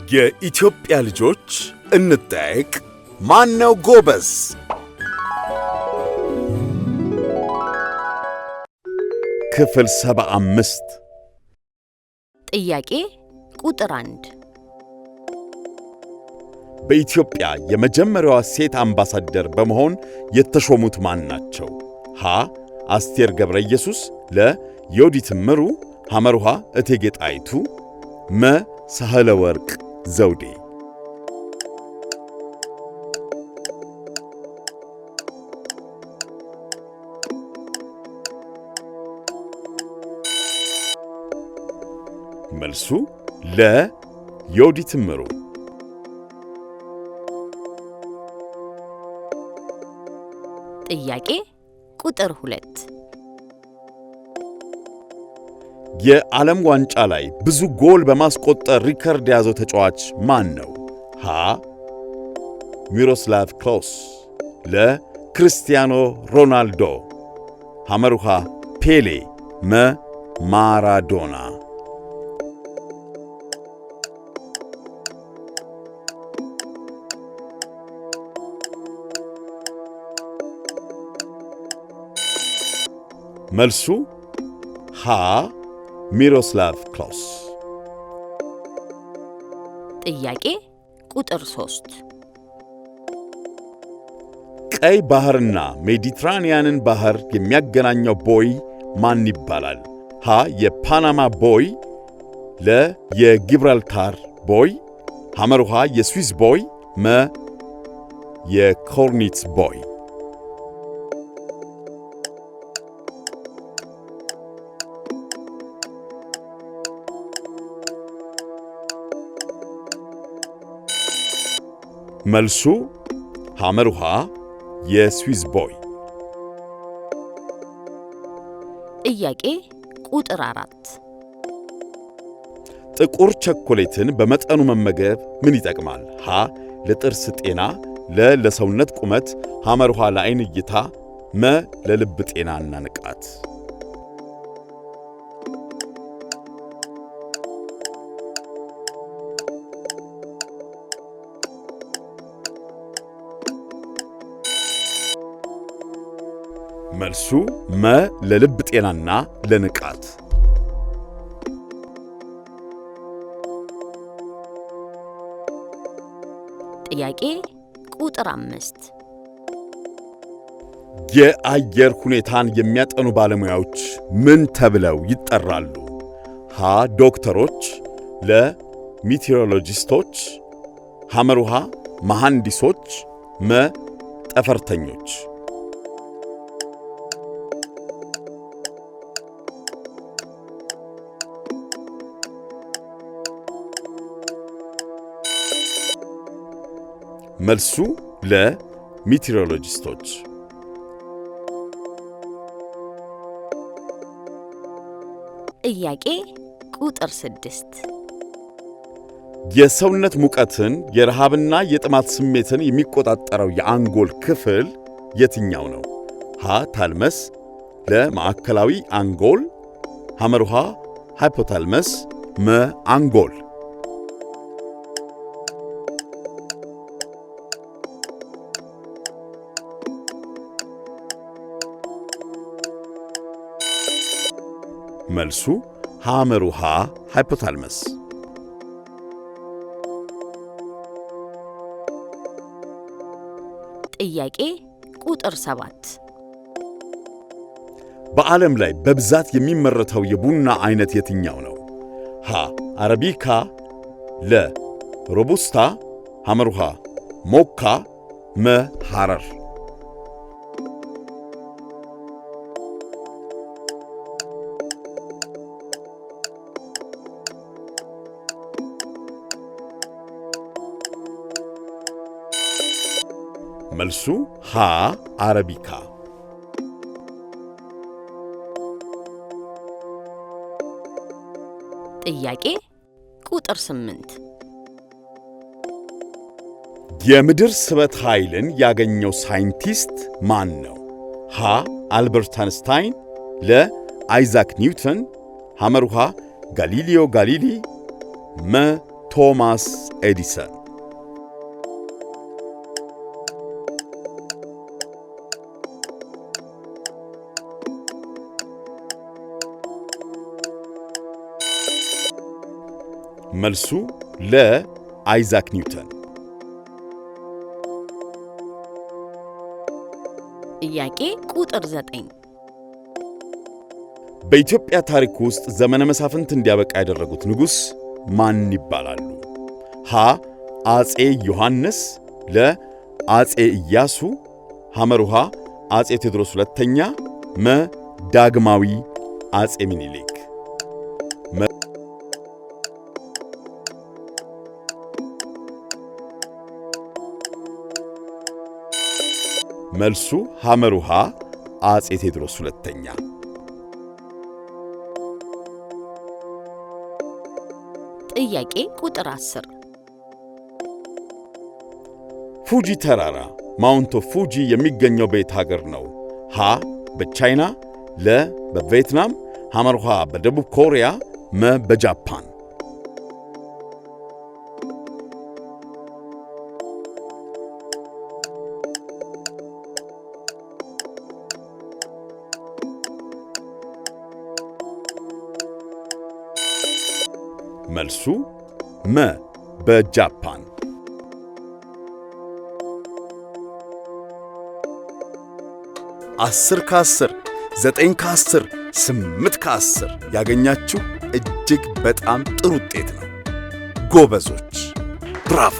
የኢትዮጵያ ልጆች እንጠይቅ። ማነው ጎበዝ? ክፍል 75 ጥያቄ ቁጥር 1 በኢትዮጵያ የመጀመሪያዋ ሴት አምባሳደር በመሆን የተሾሙት ማን ናቸው? ሀ አስቴር ገብረ ኢየሱስ፣ ለ ዮዲት እምሩ፣ ሐመሩሃ እቴጌ ጣይቱ፣ መ ሳህለ ወርቅ ዘውዴ። መልሱ ለ ዮዲት እምሩ። ጥያቄ ቁጥር 2 የዓለም ዋንጫ ላይ ብዙ ጎል በማስቆጠር ሪከርድ የያዘው ተጫዋች ማን ነው? ሀ ሚሮስላቭ ክሎስ፣ ለ ክርስቲያኖ ሮናልዶ፣ ሐመሩሃ ፔሌ፣ መ ማራዶና። መልሱ ሀ ሚሮስላቭ ክሎስ። ጥያቄ ቁጥር 3 ቀይ ባህርና ሜዲትራንያንን ባህር የሚያገናኘው ቦይ ማን ይባላል? ሀ የፓናማ ቦይ፣ ለ የጊብራልታር ቦይ፣ ሐመሩሃ የስዊስ ቦይ፣ መ የኮርኒትስ ቦይ። መልሱ ሐመሩሃ የስዊስ ቦይ። ጥያቄ ቁጥር 4 ጥቁር ቸኮሌትን በመጠኑ መመገብ ምን ይጠቅማል? ሀ ለጥርስ ጤና፣ ለ ለሰውነት ቁመት፣ ሐመሩሃ ለዓይን እይታ፣ መ ለልብ ጤናና ንቃት። መልሱ መ ለልብ ጤናና ለንቃት። ጥያቄ ቁጥር 5 የአየር ሁኔታን የሚያጠኑ ባለሙያዎች ምን ተብለው ይጠራሉ? ሀ ዶክተሮች፣ ለ ሚቴዎሮሎጂስቶች፣ ሐመሩሃ መሐንዲሶች፣ መ ጠፈርተኞች። መልሱ ለሚቴዎሮሎጂስቶች። ጥያቄ ቁጥር 6 የሰውነት ሙቀትን፣ የረሃብና የጥማት ስሜትን የሚቆጣጠረው የአንጎል ክፍል የትኛው ነው? ሀ ታልመስ፣ ለ ማዕከላዊ አንጎል፣ ሐመሩሃ ሃይፖታልመስ፣ መ አንጎል። መልሱ ሐመሩሃ ሃይፖታልመስ። ጥያቄ ቁጥር 7 በዓለም ላይ በብዛት የሚመረተው የቡና አይነት የትኛው ነው? ሀ አረቢካ፣ ለ ሮቡስታ፣ ሐመሩሃ ሞካ፣ መ ሐረር። መልሱ ሀ አረቢካ። ጥያቄ ቁጥር 8 የምድር ስበት ኃይልን ያገኘው ሳይንቲስት ማን ነው? ሀ አልበርት አንስታይን፣ ለ አይዛክ ኒውተን፣ ሐመሩሃ ጋሊሊዮ ጋሊሊ፣ መ ቶማስ ኤዲሰን። መልሱ ለአይዛክ ኒውተን። ጥያቄ ቁጥር 9 በኢትዮጵያ ታሪክ ውስጥ ዘመነ መሳፍንት እንዲያበቃ ያደረጉት ንጉሥ ማን ይባላሉ? ሀ አጼ ዮሐንስ፣ ለ አጼ ኢያሱ፣ ሐመሩሃ አጼ ቴዎድሮስ ሁለተኛ፣ መ ዳግማዊ አጼ ምኒልክ። መልሱ ሐመሩሃ አጼ ቴዎድሮስ ሁለተኛ። ጥያቄ ቁጥር 10 ፉጂ ተራራ ማውንት ኦፍ ፉጂ የሚገኘው በየት ሀገር ነው? ሀ በቻይና፣ ለ በቪየትናም፣ ሐመሩሃ በደቡብ ኮሪያ፣ መ በጃፓን። መልሱ መ በጃፓን። 10 ከ10 9 ከ10 8 ከ10 ያገኛችሁ እጅግ በጣም ጥሩ ውጤት ነው። ጎበዞች፣ ብራቮ!